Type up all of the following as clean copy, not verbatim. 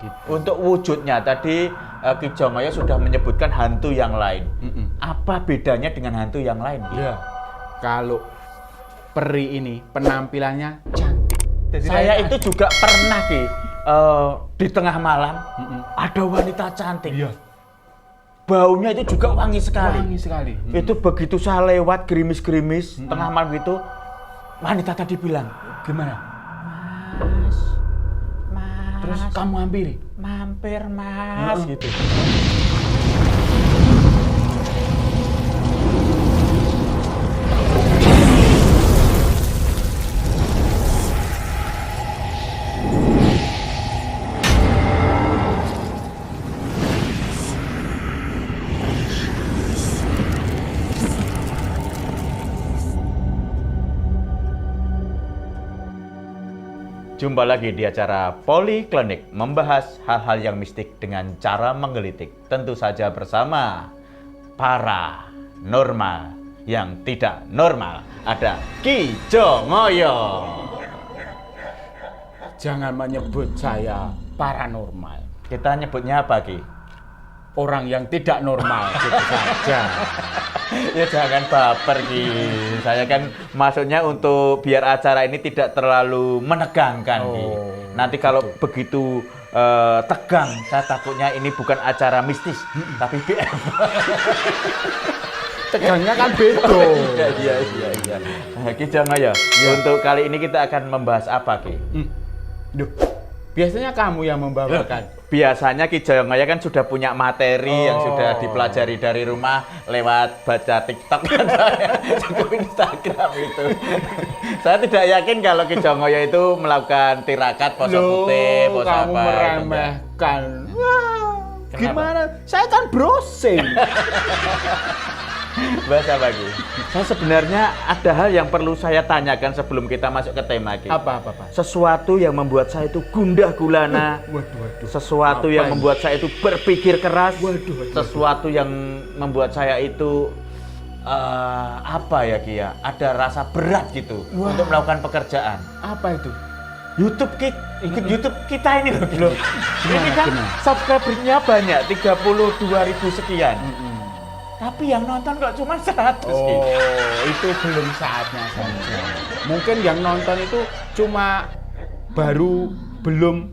Gitu. Untuk wujudnya tadi Ki Jongoyo sudah menyebutkan hantu yang lain. Apa bedanya dengan hantu yang lain? Ki? Ya, kalau peri ini penampilannya cantik. Jadi Saya itu juga pernah Ki, di tengah malam ada wanita cantik. Iya. Baunya itu juga wangi sekali. Wangi sekali. Itu begitu saya lewat gerimis-gerimis tengah malam itu, wanita tadi bilang, Gimana? Mas, Terus kamu hampiri? mampir Mas, gitu. Jumpa lagi di acara Poliklinik, membahas hal-hal yang mistik dengan cara menggelitik. Tentu saja bersama para normal yang tidak normal. Ada Ki Jongoyo. Jangan menyebut saya paranormal. Kita nyebutnya apa, Ki? Orang yang tidak normal, gitu saja. Ya jangan baper, Ki. Saya kan maksudnya untuk biar acara ini tidak terlalu menegangkan, Ki. Nanti kalau begitu tegang, saya takutnya ini bukan acara mistis, tapi BF. Tegangnya kan beda. Iya. Ki Jongoyo, untuk kali ini kita akan membahas apa, Ki? Duh, biasanya kamu yang membawakan. Biasanya Ki Jongoyo kan sudah punya materi yang sudah dipelajari dari rumah lewat baca TikTok kan saya, cukup Instagram itu. Saya tidak yakin kalau Ki Jongoyo itu melakukan tirakat, pose putih, pose apa. Kamu meremehkan. Wah, gimana? Saya kan browsing. Bahasa lagi. Saya sebenarnya ada hal yang perlu saya tanyakan sebelum kita masuk ke tema, Ki. Apa? Sesuatu yang membuat saya itu gundah gulana. Waduh. Sesuatu Apa yang ini? membuat saya itu berpikir keras. Waduh. Sesuatu yang membuat saya itu apa ya, Ki ya? Ada rasa berat gitu untuk melakukan pekerjaan. Apa itu? YouTube YouTube kita ini loh. Ini kan subscribernya banyak, 32.000 sekian. Tapi yang nonton kok cuma 100, Ki. Itu belum saatnya saja. Mungkin yang nonton itu cuma belum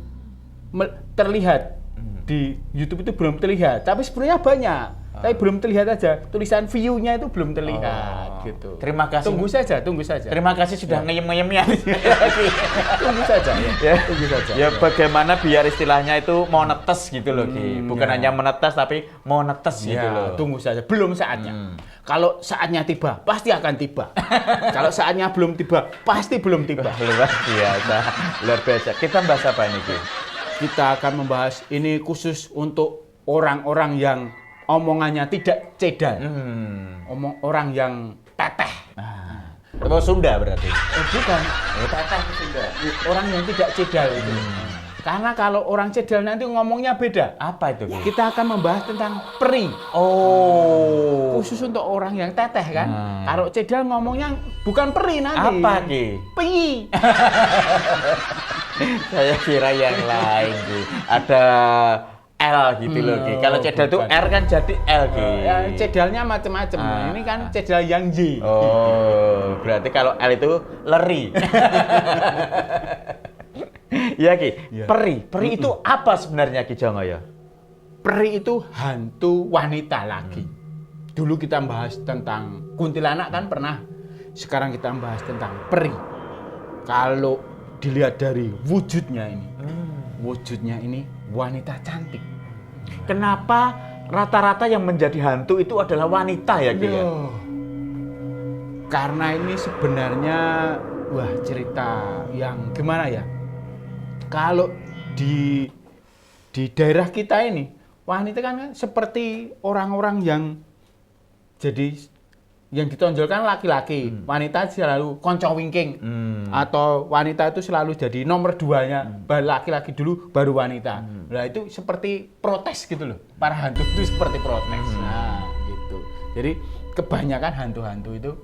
terlihat. Di YouTube itu belum terlihat, tapi sebenarnya banyak. Tapi belum terlihat aja. Tulisan view-nya itu belum terlihat gitu. Terima kasih. Tunggu saja. Terima kasih sudah ngeyem-ngeyemnya. Tunggu saja ya. Tunggu saja. Ya bagaimana biar istilahnya itu mau netes gitu loh, Ki. Bukan hanya menetes tapi mau netes gitu loh. Tunggu saja, belum saatnya. Kalau saatnya tiba, pasti akan tiba. Kalau saatnya belum tiba, pasti belum tiba. Luar biasa. Kita bahas apa ini, Ki? Kita akan membahas ini khusus untuk orang-orang yang omongannya tidak cedal. Orang yang teteh. Terus Sunda berarti? Bukan. Teteh Sunda. Orang yang tidak cedal itu. Karena kalau orang cedal nanti ngomongnya beda. Apa itu, Ki? Kita akan membahas tentang peri. Khusus untuk orang yang teteh kan. Kalau cedal ngomongnya bukan peri nanti. Apa, Ki? Pi. Saya kira yang lain, Ki. Ada L gitu loh, Ki. Kalau cedal itu R kan jadi L, Ki. Ya, cedalnya macam-macam. Ini kan cedal yang Y. Berarti kalau L itu leri. Iya, Ki. Peri itu apa sebenarnya, Ki Jongoyo? Peri itu hantu wanita lagi. Dulu kita bahas tentang kuntilanak kan pernah. Sekarang kita bahas tentang peri. Kalau dilihat dari wujudnya ini wanita cantik. Kenapa rata-rata yang menjadi hantu itu adalah wanita ya, Ki? Karena ini sebenarnya cerita yang gimana ya? Kalau di daerah kita ini wanita kan seperti orang-orang yang jadi yang ditonjolkan laki-laki, wanita selalu konco wingking, atau wanita itu selalu jadi nomor 2-nya, laki-laki dulu baru wanita. Nah itu seperti protes gitu loh, para hantu itu seperti protes. Nah gitu. Jadi kebanyakan hantu-hantu itu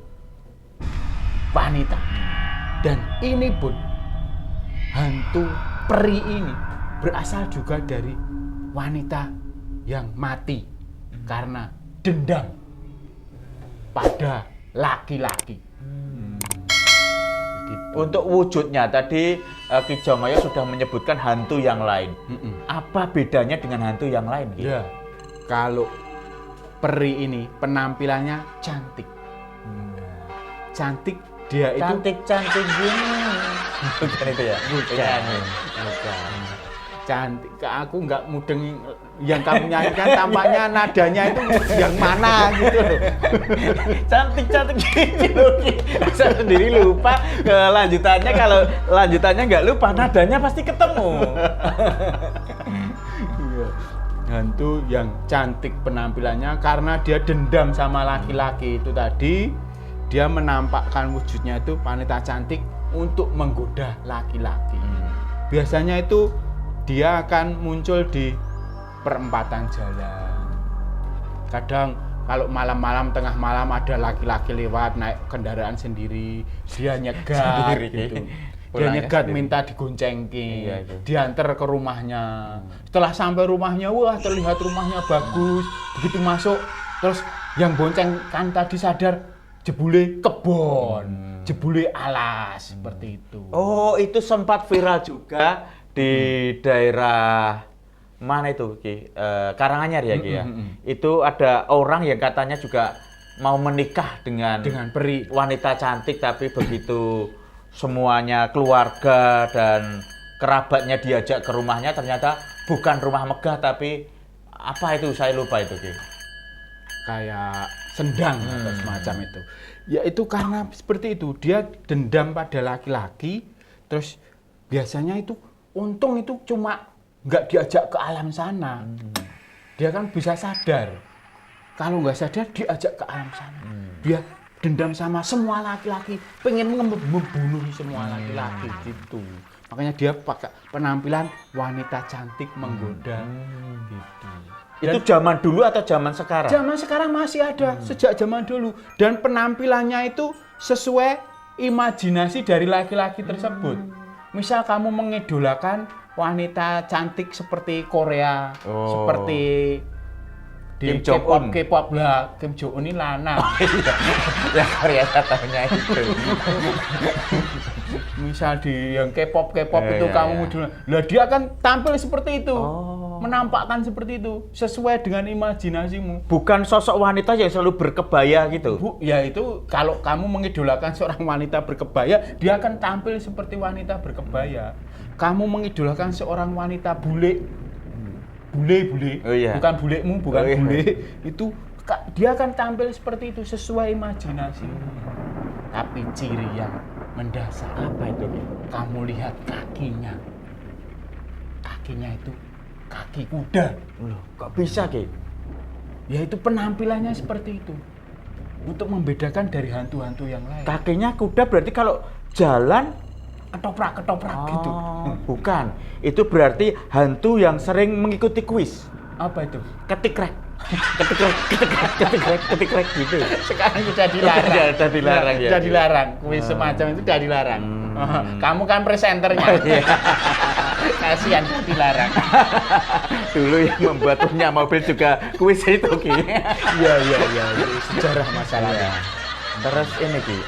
wanita. Dan ini pun hantu peri ini berasal juga dari wanita yang mati karena dendam pada laki-laki. Untuk wujudnya tadi Ki Jomaya sudah menyebutkan hantu yang lain. Apa bedanya dengan hantu yang lain? Ki? Ya, kalau peri ini penampilannya cantik. Cantik dia itu Cantik gini. Bukan itu ya? Bukan. Cantik, aku nggak mudeng yang kamu nyanyikan, tampaknya nadanya itu yang mana gitu loh. Cantik gitu loh. Ki. Saya sendiri lupa kelanjutannya, kalau lanjutannya nggak lupa nadanya pasti ketemu. Iya. Hantu yang cantik penampilannya karena dia dendam sama laki-laki itu tadi. Dia menampakkan wujudnya itu wanita cantik untuk menggoda laki-laki. Biasanya itu dia akan muncul di perempatan jalan. Kadang kalau malam-malam, tengah malam ada laki-laki lewat naik kendaraan sendiri, dia nyegat Sendiri, gitu. Dia pulangnya nyegat sendiri. minta digoncengin, Iya, itu. diantar ke rumahnya. Setelah sampai rumahnya, wah terlihat rumahnya bagus. Begitu masuk, terus yang boncengkan tadi sadar, jebule kebon, jebule alas, seperti itu. Oh, itu sempat viral juga di daerah mana itu, Ki? Karanganyar ya, Ki ya. Itu ada orang yang katanya juga mau menikah dengan peri. wanita cantik, tapi begitu semuanya keluarga dan kerabatnya diajak ke rumahnya, ternyata bukan rumah megah tapi apa itu, saya lupa itu, Ki. Kayak sendang atau semacam itu. Ya itu karena seperti itu, dia dendam pada laki-laki, terus biasanya itu untung itu cuma nggak diajak ke alam sana. Dia kan bisa sadar. Kalau nggak sadar diajak ke alam sana. Dia dendam sama semua laki-laki, pengen membunuh semua laki-laki gitu. Makanya dia pakai penampilan wanita cantik menggoda gitu. Itu zaman dulu atau zaman sekarang? Zaman sekarang masih ada, sejak zaman dulu. Dan penampilannya itu sesuai imajinasi dari laki-laki tersebut. Misal kamu mengidolakan wanita cantik seperti Korea, seperti di Kim Jong Un. K-pop lah, Kim Jong Un ini lanang. Ya Korea tahunya itu. Misal di yang K-pop itu Iya, kamu iya. idolakan. Lah dia akan tampil seperti itu. Menampakkan seperti itu sesuai dengan imajinasimu. Bukan sosok wanita yang selalu berkebaya gitu. Bu, ya itu kalau kamu mengidolakan seorang wanita berkebaya, dia akan tampil seperti wanita berkebaya. Kamu mengidolakan seorang wanita bule, Oh, iya. bukan bulekmu, bukan Oh, iya. bule, itu dia akan tampil seperti itu sesuai imajinasi. Tapi ciri yang mendasar Apa itu, Ki? kamu lihat kakinya. Kakinya itu kaki kuda. Loh, kok bisa, Ki? Ya itu penampilannya seperti itu. Untuk membedakan dari hantu-hantu yang lain. Kakinya kuda berarti kalau jalan Ketoprak gitu. Bukan. Itu berarti hantu yang sering mengikuti kuis. Apa itu? Ketikrek gitu. Sekarang sudah dilarang. Sudah dilarang, ya. Sudah dilarang. Kuis semacam itu sudah dilarang. Kamu kan presenternya. Kasihan sudah dilarang. Dulu yang membuat punya mobil juga kuis itu, Ki. Iya. Itu sejarah masalahnya. Terus ini, Ki,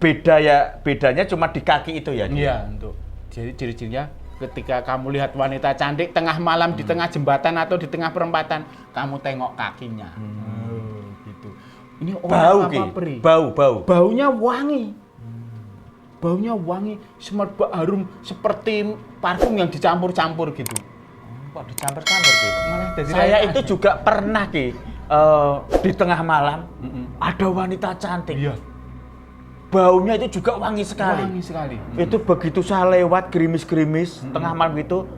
bedanya cuma di kaki itu ya, Ki? Iya, untuk jadi ciri-cirinya ketika kamu lihat wanita cantik tengah malam di tengah jembatan atau di tengah perempatan, kamu tengok kakinya. Gitu. Ini Bau, orang Ki. apa peri? Bau. Baunya wangi. Baunya wangi, semerbak harum seperti parfum yang dicampur-campur gitu. Kok dicampur-campur, Ki? Malah jadi Saya lain itu aja. juga pernah, Ki, di tengah malam ada wanita cantik. Iya, Baunya itu juga wangi sekali. wangi sekali. Itu begitu saya lewat gerimis-gerimis tengah malam gitu,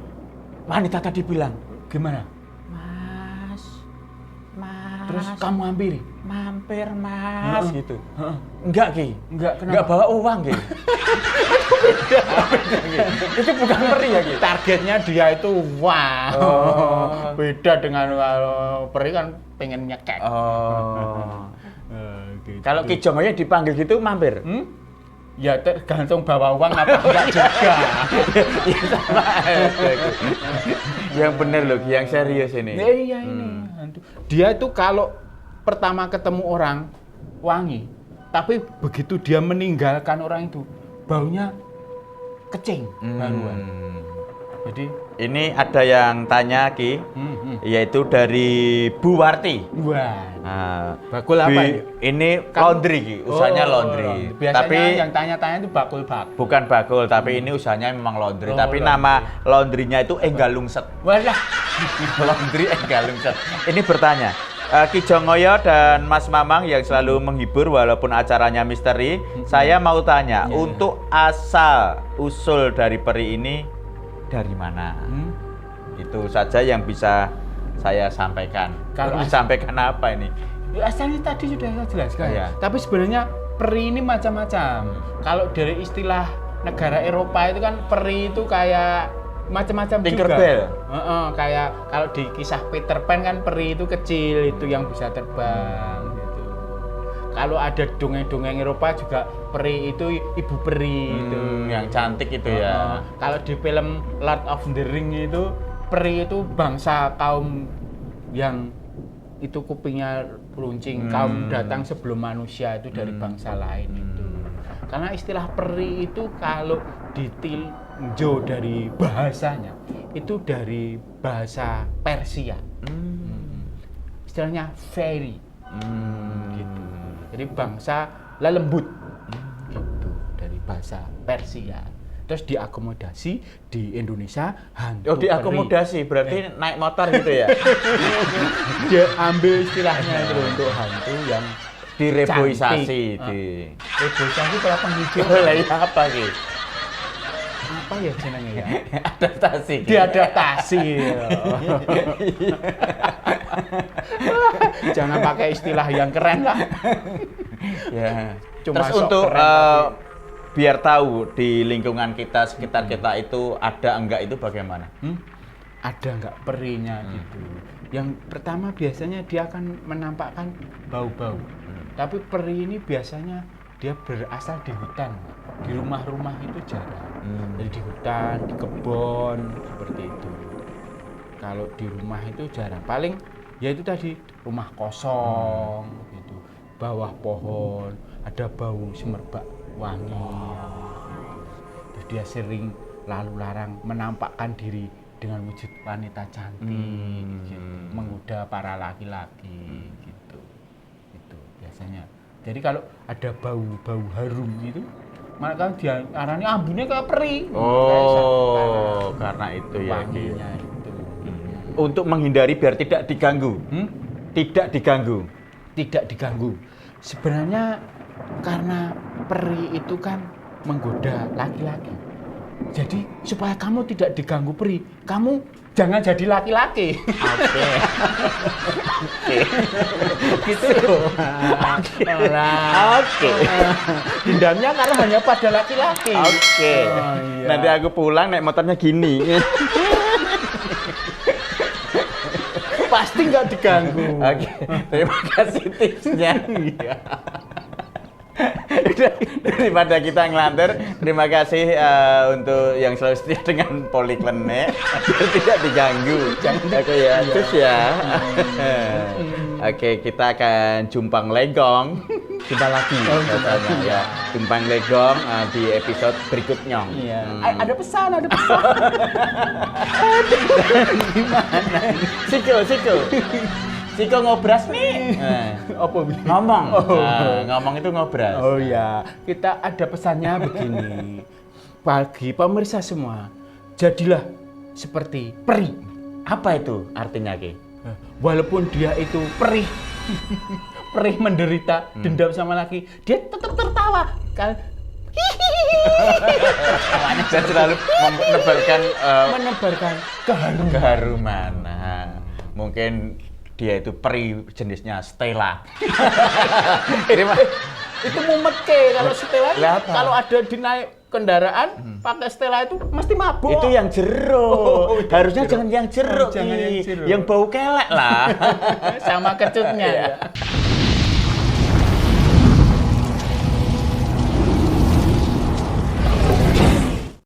wanita tadi bilang, Gimana? Mas, Terus kamu hampiri? mampir Mas, Heeh. gitu. Heeh. Enggak, Ki. Enggak, kenapa? Enggak bawa uang, Ki. Itu bukan peri ya, Ki. Targetnya dia itu wow. Oh. Beda dengan kalau peri kan pengen nyekek. Oh. Gitu. Kalau Ki Jomaya dipanggil gitu mampir. Ya tergantung bawa uang apa enggak juga. Ya sama aja. Yang bener loh, yang serius ini. Iya ini hantu. Dia itu kalau pertama ketemu orang wangi, tapi begitu dia meninggalkan orang itu, baunya kecing baruan. Jadi ini ada yang tanya Ki, yaitu dari Bu Warti. wah, Nah, bakul apa ini laundry Ki, usahanya laundry. Biasanya Tapi yang tanya-tanya itu bakul. bukan bakul, tapi ini usahanya memang laundry. Oh, Tapi laundry. nama laundrynya itu Enggalungset. Walah, Laundry Enggalungset. Ini bertanya, Ki Jongoyo dan Mas Mamang yang selalu menghibur walaupun acaranya misteri, saya mau tanya, untuk asal usul dari peri ini dari mana? Itu saja yang bisa saya sampaikan. Kalau disampaikan apa ini? asalnya tadi sudah saya jelaskan. Iya. Tapi sebenarnya peri ini macam-macam. Kalau dari istilah negara Eropa itu kan peri itu kayak macam-macam juga. Tinkerbell. Kayak kalau di kisah Peter Pan kan peri itu kecil itu yang bisa terbang gitu. Kalau ada dongeng-dongeng Eropa juga peri itu ibu peri itu Yang cantik itu ya. Kalau di film Lord of the Ring itu peri itu bangsa kaum yang itu kupingnya runcing, kaum datang sebelum manusia itu dari bangsa lain itu. Karena istilah peri itu kalau ditinjau dari bahasanya itu dari bahasa Persia. Istilahnya fairy. Gitu. Jadi bangsa lelembut. Gitu dari bahasa Persia. Terus diakomodasi di Indonesia hantu Oh, diakomodasi berarti naik motor gitu ya. Dia ambil istilahnya itu untuk hantu yang Direboisasi cantik. Reboisasi kalau penghijau. Lah iya apa Ki? Apa ya jenenge ya? Adaptasi. Ki. Diadaptasi. Jangan pakai istilah yang keren lah. Ya. Cuma Terus sok untuk keren biar tahu di lingkungan kita, sekitar kita itu ada enggak itu bagaimana? Ada nggak perinya gitu. Yang pertama biasanya dia akan menampakkan bau-bau. Tapi peri ini biasanya dia berasal di hutan. Di rumah-rumah itu jarang. Jadi di hutan, di kebun seperti itu. Kalau di rumah itu jarang. Paling ya itu tadi rumah kosong gitu. Bawah pohon ada bau semerbak wangi. Terus dia sering lalu larang menampakkan diri dengan wujud wanita cantik, gitu. Menggoda para laki-laki gitu. Itu biasanya. Jadi kalau ada bau-bau harum gitu, maka dia arane ambune kayak peri. Oh, karena itu ya. Wanginya itu. Untuk menghindari biar tidak diganggu. Tidak diganggu. Tidak diganggu. Sebenarnya karena peri itu kan menggoda laki-laki. Jadi supaya kamu tidak diganggu peri, kamu jangan jadi laki-laki. Oke. Gitu loh. Oke. Dendamnya karena hanya pada laki-laki. Oke. Oh, iya. Nanti aku pulang naik motornya gini. Pasti nggak diganggu. Oke. Terima kasih tipsnya. Daripada kita ngelantur, terima kasih untuk yang selalu setia dengan Poliklinik biar tidak diganggu. Oke ya, terus ya. Oke, kita akan jumpang legong. Jumpa lagi katanya ya. Jumpang legong di episode berikutnya. Iya. Ada pesan. Gimana? Siko ngobras nih. Apa Ngomong. Ngomong itu ngobras. Oh ya, kita ada pesannya begini. Bagi pemirsa semua, jadilah seperti peri. Apa itu artinya, Ki? Walaupun dia itu perih, perih menderita, dendam sama laki, dia tetap tertawa. Dan selalu menebarkan keharuman. Nah, mungkin dia itu peri jenisnya Stella. Itu mumetke kalau Stella. Apa? Kalau ada di naik kendaraan pakai Stella itu mesti mabuk. Itu yang jeruk. Harusnya jangan yang jeruk. Jangan yang jeruk. Yang bau kelek lah. Sama kecutnya.